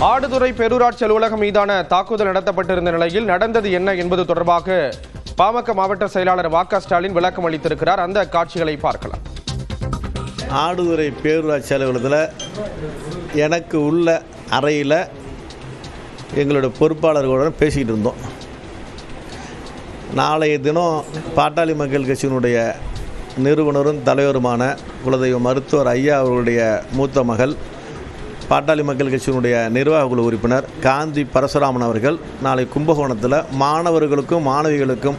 ஆடுதுறை பேரூராட்சி அலுவலகம் மீதான தாக்குதல் நடத்தப்பட்டிருந்த நிலையில் நடந்தது என்ன என்பது தொடர்பாக பாமக மாவட்ட செயலாளர் வ.க. ஸ்டாலின் விளக்கம் அளித்திருக்கிறார். அந்த காட்சிகளை பார்க்கலாம். ஆடுதுறை பேரூராட்சி அலுவலகத்தில் எனக்கு உள்ள அறையில் எங்களோட பொறுப்பாளர்களுடன் பேசிக்கிட்டு இருந்தோம். நாளைய தினம் பாட்டாளி மக்கள் கட்சியினுடைய நிறுவனரும் தலைவருமான குலதெய்வ மருத்துவர் ஐயா அவர்களுடைய மூத்த மகள், பாட்டாளி மக்கள் கட்சியினுடைய நிர்வாக குழு உறுப்பினர் காந்தி பரசுராமன் அவர்கள் நாளை கும்பகோணத்தில் மாணவர்களுக்கும் மாணவிகளுக்கும்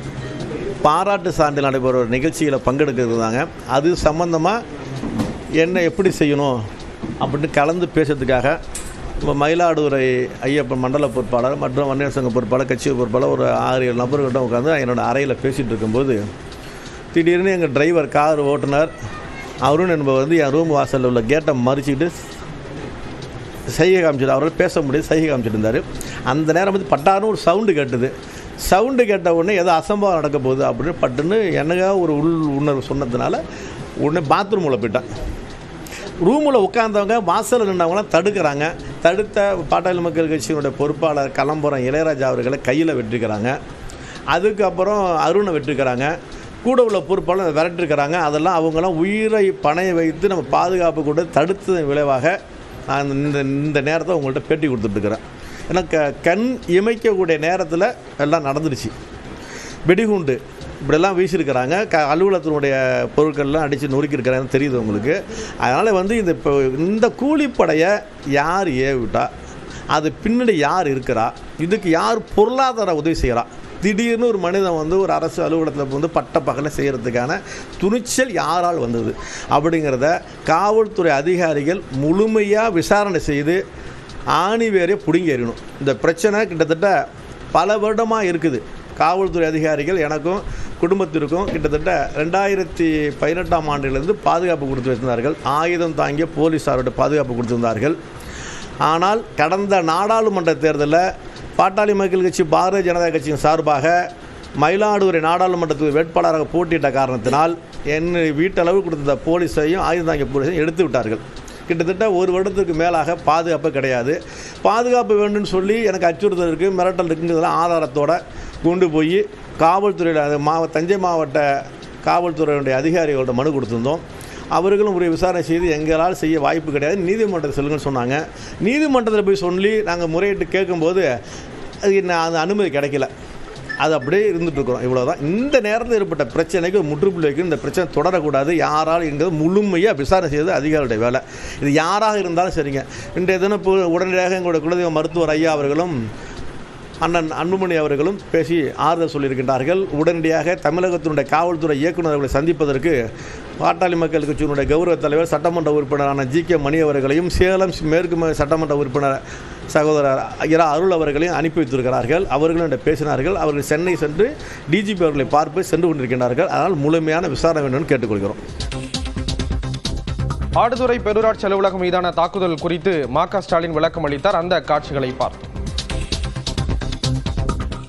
பாராட்டு சான்றிதழ் நடைபெற ஒரு நிகழ்ச்சியில் பங்கெடுக்கிறாங்க. அது சம்பந்தமாக என்ன எப்படி செய்யணும் அப்படின்னு கலந்து பேசுறதுக்காக மயிலாடுதுறை ஐயப்பன் மண்டல பொறுப்பாளர் மற்றும் வன்னியர் சங்க பொறுப்பாளர், கட்சி பொறுப்பாளர் ஒரு 6-7 நபர்கிட்ட உட்காந்து என்னோடய அறையில் பேசிகிட்டு இருக்கும்போது திடீர்னு எங்கள் டிரைவர், கார் ஓட்டுநர் அருண் என்பவர் வந்து என் ரூம் வாசலில் உள்ள கேட்டை மறிச்சிக்கிட்டு சைகை காமிச்சிட்டு, அவரால் பேச முடியாது, சைகை காமிச்சிட்டு இருந்தார். அந்த நேரம் வந்து பட்டாருன்னு ஒரு சவுண்டு கேட்டுது. சவுண்டு கேட்ட உடனே ஏதோ அசம்பாவம் நடக்க போகுது அப்படின்னு பட்டுன்னு என்னங்க ஒரு உணர்வு சொன்னதுனால உடனே பாத்ரூமில் போயிட்டேன். ரூமில் உட்காந்தவங்க வாசலில் நின்றவங்களாம் தடுக்கிறாங்க. தடுத்த பாட்டாளி மக்கள் கட்சியினுடைய பொறுப்பாளர் கலம்புரம் இளையராஜா அவர்களை கையில் வெட்டிருக்கிறாங்க. அதுக்கப்புறம் அருணை வெட்டிருக்கிறாங்க. கூட உள்ள பொறுப்பாளர் விரட்டிருக்கிறாங்க. அதெல்லாம் அவங்களாம் உயிரை பணைய வைத்து நம்ம பாதுகாப்பு கூட தடுத்ததன் விளைவாக நான் இந்த நேரத்தை உங்கள்கிட்ட பேட்டி கொடுத்துட்ருக்குறேன். ஏன்னா கண் இமைக்கக்கூடிய நேரத்தில் எல்லாம் நடந்துருச்சு. வெடிகுண்டு இப்படியெல்லாம் வீசியிருக்கிறாங்க. அலுவலகத்தினுடைய பொருட்கள்லாம் அடித்து நொறுக்கியிருக்கிறாங்கன்னு தெரியுது உங்களுக்கு. அதனால் வந்து இந்த கூலிப்படையை யார் ஏவிட்டா, அது பின்னாடி யார் இருக்கிறா, இதுக்கு யார் பொருளாதார உதவி செய்கிறா, திடீர்னு ஒரு மனிதன் வந்து ஒரு அரசு அலுவலகத்தில் வந்து பட்ட பகலை செய்கிறதுக்கான துணிச்சல் யாரால் வந்தது அப்படிங்கிறத காவல்துறை அதிகாரிகள் முழுமையாக விசாரணை செய்து ஆணிவேரே பிடுங்கி எறியணும். இந்த பிரச்சனை கிட்டத்தட்ட பல வருடமாக இருக்குது. காவல்துறை அதிகாரிகள் எனக்கும் குடும்பத்திற்கும் கிட்டத்தட்ட 2018ஆம் ஆண்டிலிருந்து பாதுகாப்பு கொடுத்து வைத்திருந்தார்கள். ஆயுதம் தாங்கிய போலீஸாரோட பாதுகாப்பு கொடுத்திருந்தார்கள். ஆனால் கடந்த நாடாளுமன்ற தேர்தலில் பாட்டாளி மக்கள் கட்சி பாரதிய ஜனதா கட்சியின் சார்பாக மயிலாடுதுறை நாடாளுமன்றத்துக்கு வேட்பாளராக போட்டியிட்ட காரணத்தினால் என்னை வீட்டளவு கொடுத்த போலீஸையும் ஆயுதம் தாங்கிய போலீஸையும் எடுத்து விட்டார்கள். கிட்டத்தட்ட ஒரு வருடத்துக்கு மேலாக பாதுகாப்பு கிடையாது. பாதுகாப்பு வேண்டும்னு சொல்லி எனக்கு அச்சுறுத்தல் இருக்குது, மிரட்டல் இருக்குங்கிறதெல்லாம் ஆதாரத்தோடு கொண்டு போய் காவல்துறையில் தஞ்சை மாவட்ட காவல்துறையினுடைய அதிகாரிகளோட மனு கொடுத்துருந்தோம். அவர்களும் ஒரு விசாரணை செய்து எங்களால் செய்ய வாய்ப்பு கிடையாது, நீதிமன்றத்தில் சொல்லுங்கன்னு சொன்னாங்க. நீதிமன்றத்தில் போய் சொல்லி நாங்கள் முறையிட்டு கேட்கும்போது அது அனுமதி கிடைக்கல. அது அப்படியே இருந்துகிட்ருக்குறோம். இவ்வளோதான். இந்த நேரத்தில் ஏற்பட்ட பிரச்சனைக்கு முற்றுப்புள்ளி வைக்க இந்த பிரச்சனை தொடரக்கூடாது. யாரால் எங்கிறது முழுமையாக விசாரணை செய்வது அதிகாரியுடைய வேலை. இது யாராக இருந்தாலும் சரிங்க. இன்றைய தினம் இப்போ உடனடியாக எங்களுடைய குலதெய்வ மருத்துவர் ஐயா அவர்களும் அண்ணன் அன்புமணி அவர்களும் பேசி ஆறுதல் சொல்லியிருக்கின்றார்கள். உடனடியாக தமிழகத்தினுடைய காவல்துறை இயக்குநர்களை சந்திப்பதற்கு பாட்டாளி மக்கள் கட்சியினுடைய கௌரவ தலைவர் சட்டமன்ற உறுப்பினரான ஜி.கே. மணி அவர்களையும், சேலம் மேற்கு சட்டமன்ற உறுப்பினர் சகோதரர் இரா அருள் அவர்களையும் அனுப்பி வைத்திருக்கிறார்கள். அவர்களும் பேசினார்கள். அவர்கள் சென்னை சென்று டிஜிபி அவர்களை பார்த்து சென்று கொண்டிருக்கின்றார்கள். அதனால் முழுமையான விசாரணை வேண்டும் கேட்டுக்கொள்கிறோம். ஆடுதுறை பேரூராட்சி அலுவலகம் மீதான தாக்குதல் குறித்து ம.க. ஸ்டாலின் விளக்கம் அளித்தார். அந்த காட்சிகளை பார்த்தோம்.